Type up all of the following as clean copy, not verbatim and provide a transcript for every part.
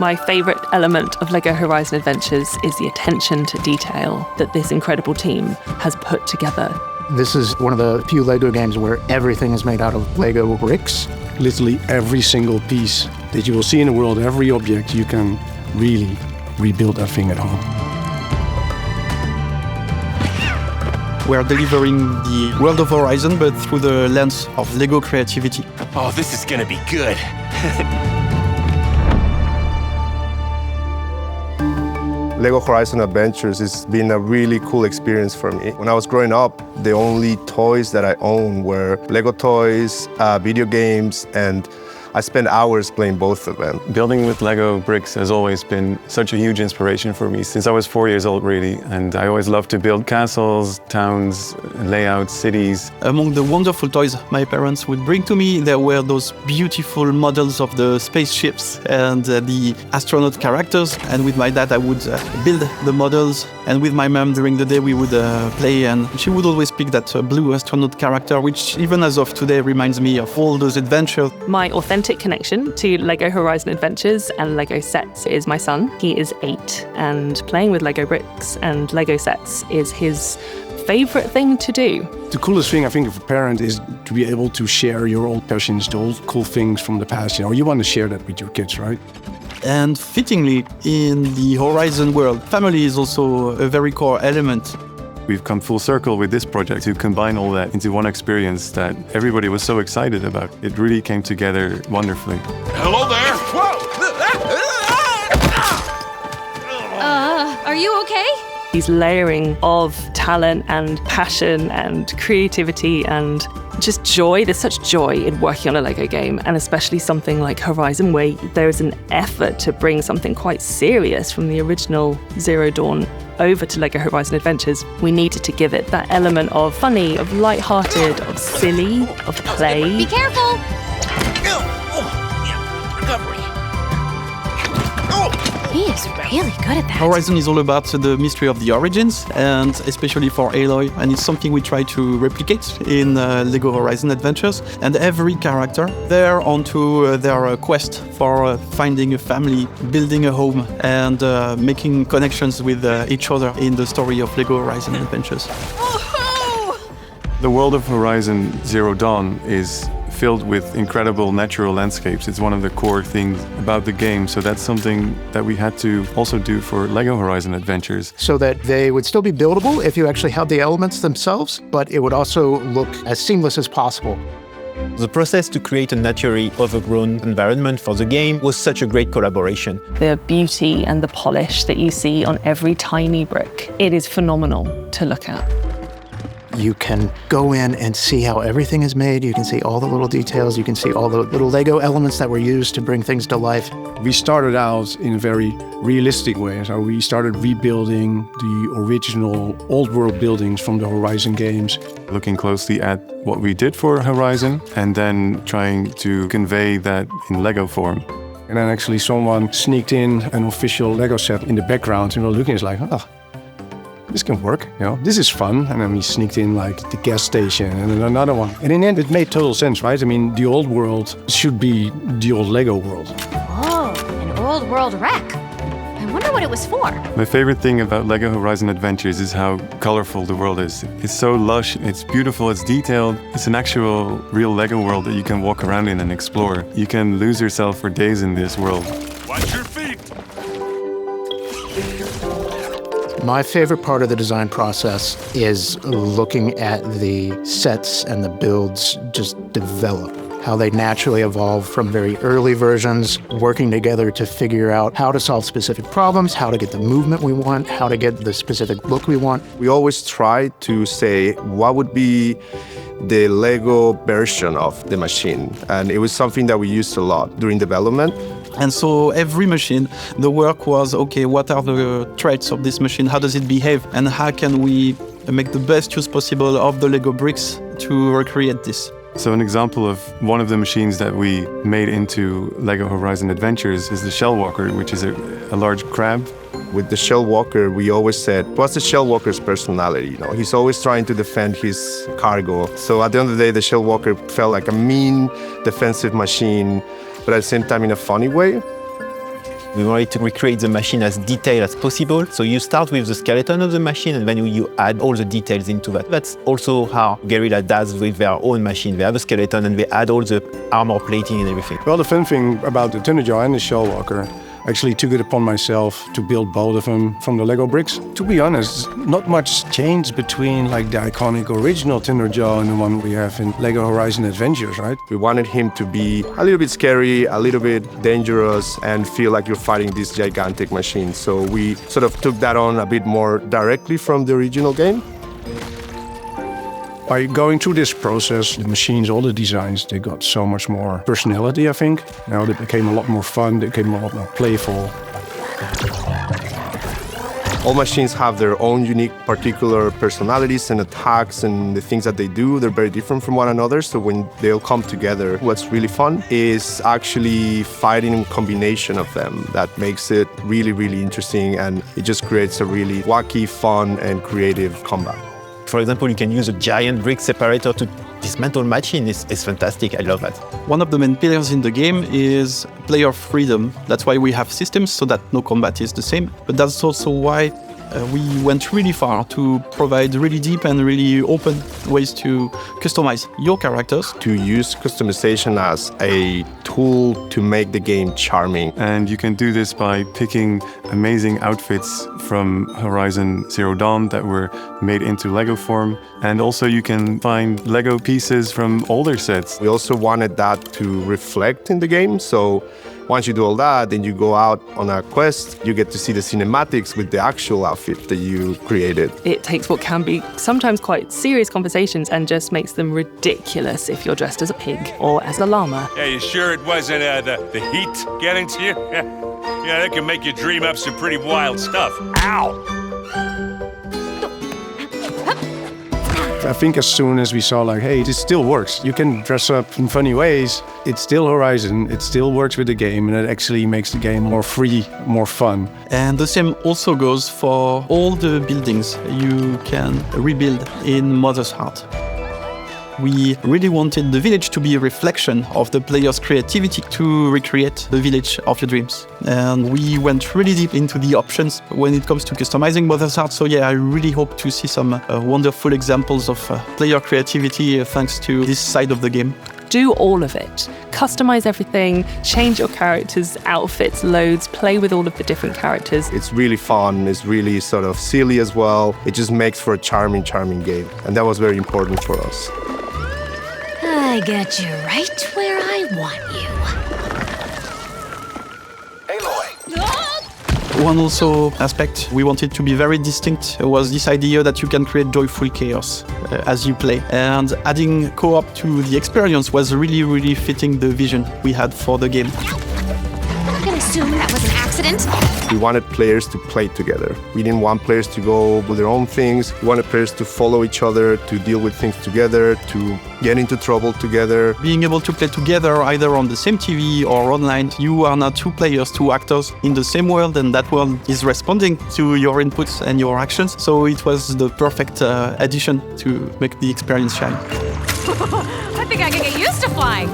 My favourite element of LEGO Horizon Adventures is the attention to detail that this incredible team has put together. This is one of the few LEGO games where everything is made out of LEGO bricks. Literally every single piece that you will see in the world, every object, you can really rebuild that thing at home. We're delivering the world of Horizon, but through the lens of LEGO creativity. Oh, this is gonna be good. LEGO Horizon Adventures has been a really cool experience for me. When I was growing up, the only toys that I owned were LEGO toys, video games, and I spent hours playing both of them. Building with Lego bricks has always been such a huge inspiration for me since I was 4 years old, really. And I always loved to build castles, towns, layouts, cities. Among the wonderful toys my parents would bring to me, there were those beautiful models of the spaceships and the astronaut characters. And with my dad, I would build the models. And with my mom during the day, we would play. And she would always pick that blue astronaut character, which even as of today reminds me of all those adventures. My authentic connection to LEGO Horizon Adventures and LEGO sets is my son. He is 8, and playing with LEGO bricks and LEGO sets is his favourite thing to do. The coolest thing, I think, of a parent is to be able to share your old passions, the old cool things from the past. You want to share that with your kids, right? And fittingly, in the Horizon world, family is also a very core element. We've come full circle with this project to combine all that into one experience that everybody was so excited about. It really came together wonderfully. Hello there! Whoa! Are you okay? These layering of talent and passion and creativity and just joy. There's such joy in working on a LEGO game, and especially something like Horizon, where there's an effort to bring something quite serious from the original Zero Dawn over to LEGO Horizon Adventures. We needed to give it that element of funny, of light-hearted, of silly, of play. Be careful! Recovery. He is really good at that. Horizon is all about the mystery of the origins, and especially for Aloy, and it's something we try to replicate in LEGO Horizon Adventures. And every character, they're onto their quest for finding a family, building a home, and making connections with each other in the story of LEGO Horizon Adventures. The world of Horizon Zero Dawn is filled with incredible natural landscapes. It's one of the core things about the game, so that's something that we had to also do for LEGO Horizon Adventures. So that they would still be buildable if you actually had the elements themselves, but it would also look as seamless as possible. The process to create a naturally overgrown environment for the game was such a great collaboration. The beauty and the polish that you see on every tiny brick, it is phenomenal to look at. You can go in and see how everything is made. You can see all the little details. You can see all the little LEGO elements that were used to bring things to life. We started out in a very realistic way. So we started rebuilding the original old world buildings from the Horizon games. Looking closely at what we did for Horizon and then trying to convey that in LEGO form. And then actually someone sneaked in an official LEGO set in the background, and we're looking, it's like, oh, this can work, this is fun. And then we sneaked in like the gas station and then another one. And in the end, it made total sense, right? I mean, the old world should be the old LEGO world. Whoa, an old world wreck. I wonder what it was for. My favorite thing about LEGO Horizon Adventures is how colorful the world is. It's so lush, it's beautiful, it's detailed. It's an actual real LEGO world that you can walk around in and explore. You can lose yourself for days in this world. Watch your feet! My favorite part of the design process is looking at the sets and the builds just develop, how they naturally evolve from very early versions, working together to figure out how to solve specific problems, how to get the movement we want, how to get the specific look we want. We always try to say what would be the LEGO version of the machine, and it was something that we used a lot during development. And so every machine, the work was, okay, what are the traits of this machine? How does it behave? And how can we make the best use possible of the LEGO bricks to recreate this? So an example of one of the machines that we made into LEGO Horizon Adventures is the Shell Walker, which is a large crab. With the Shell Walker, we always said, what's the Shell Walker's personality? He's always trying to defend his cargo. So at the end of the day, the Shell Walker felt like a mean defensive machine, but at the same time in a funny way. We wanted to recreate the machine as detailed as possible. So you start with the skeleton of the machine and then you add all the details into that. That's also how Guerrilla does with their own machine. They have a skeleton and they add all the armor plating and everything. Well, the fun thing about the Thunderjaw and the Shellwalker, I actually took it upon myself to build both of them from the Lego bricks. To be honest, not much changed between like the iconic original Thunderjaw and the one we have in Lego Horizon Adventures, right? We wanted him to be a little bit scary, a little bit dangerous, and feel like you're fighting this gigantic machine. So we sort of took that on a bit more directly from the original game. By going through this process, the machines, all the designs, they got so much more personality, I think. Now they became a lot more fun, they became a lot more playful. All machines have their own unique particular personalities and attacks, and the things that they do, they're very different from one another. So when they'll come together, what's really fun is actually fighting in combination of them. That makes it really, really interesting, and it just creates a really wacky, fun, and creative combat. For example, you can use a giant brick separator to dismantle machine. It's fantastic. I love that. One of the main pillars in the game is player freedom. That's why we have systems so that no combat is the same. But that's also why we went really far to provide really deep and really open ways to customize your characters. To use customization as a tool to make the game charming. And you can do this by picking amazing outfits from Horizon Zero Dawn that were made into Lego form. And also you can find Lego pieces from older sets. We also wanted that to reflect in the game. So once you do all that, then you go out on a quest, you get to see the cinematics with the actual outfit that you created. It takes what can be sometimes quite serious conversations and just makes them ridiculous if you're dressed as a pig or as a llama. Yeah, you sure it wasn't the heat getting to you? Yeah, that can make you dream up some pretty wild stuff. Ow! I think as soon as we saw like, hey, this still works. You can dress up in funny ways. It's still Horizon. It still works with the game, and it actually makes the game more free, more fun. And the same also goes for all the buildings you can rebuild in Mother's Heart. We really wanted the village to be a reflection of the player's creativity to recreate the village of your dreams. And we went really deep into the options when it comes to customizing Mother's Heart. So yeah, I really hope to see some wonderful examples of player creativity thanks to this side of the game. Do all of it. Customize everything, change your characters' outfits, loads, play with all of the different characters. It's really fun, it's really sort of silly as well. It just makes for a charming, charming game. And that was very important for us. I get you right where I want you. Aloy! One also aspect we wanted to be very distinct was this idea that you can create joyful chaos as you play. And adding co-op to the experience was really, really fitting the vision we had for the game. I'm gonna assume that was an accident. We wanted players to play together. We didn't want players to go with their own things. We wanted players to follow each other, to deal with things together, to get into trouble together. Being able to play together either on the same TV or online, you are now two players, two actors in the same world, and that world is responding to your inputs and your actions. So it was the perfect addition to make the experience shine. I think I can get used to flying.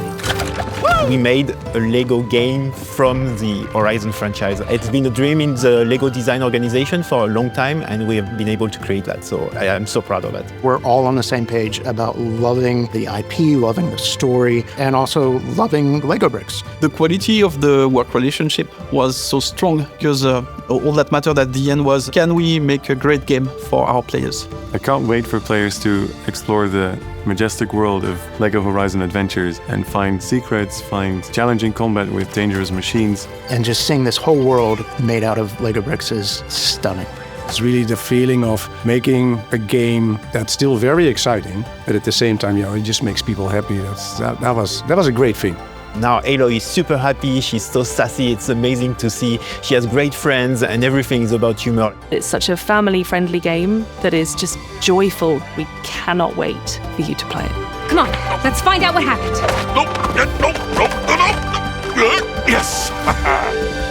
We made a Lego game from the Horizon franchise. It's been a dream in the Lego design organization for a long time, and we have been able to create that. So I am so proud of that. We're all on the same page about loving the IP, loving the story, and also loving Lego bricks. The quality of the work relationship was so strong because all that mattered at the end was, can we make a great game for our players? I can't wait for players to explore the majestic world of Lego Horizon Adventures and find secrets, find challenging combat with dangerous machines. And just seeing this whole world made out of Lego bricks is stunning. It's really the feeling of making a game that's still very exciting, but at the same time, it just makes people happy. That was a great thing. Now Aloy is super happy, she's so sassy, it's amazing to see. She has great friends and everything is about humor. It's such a family-friendly game that is just joyful. We cannot wait for you to play it. Come on, let's find out what happened. No! Yes!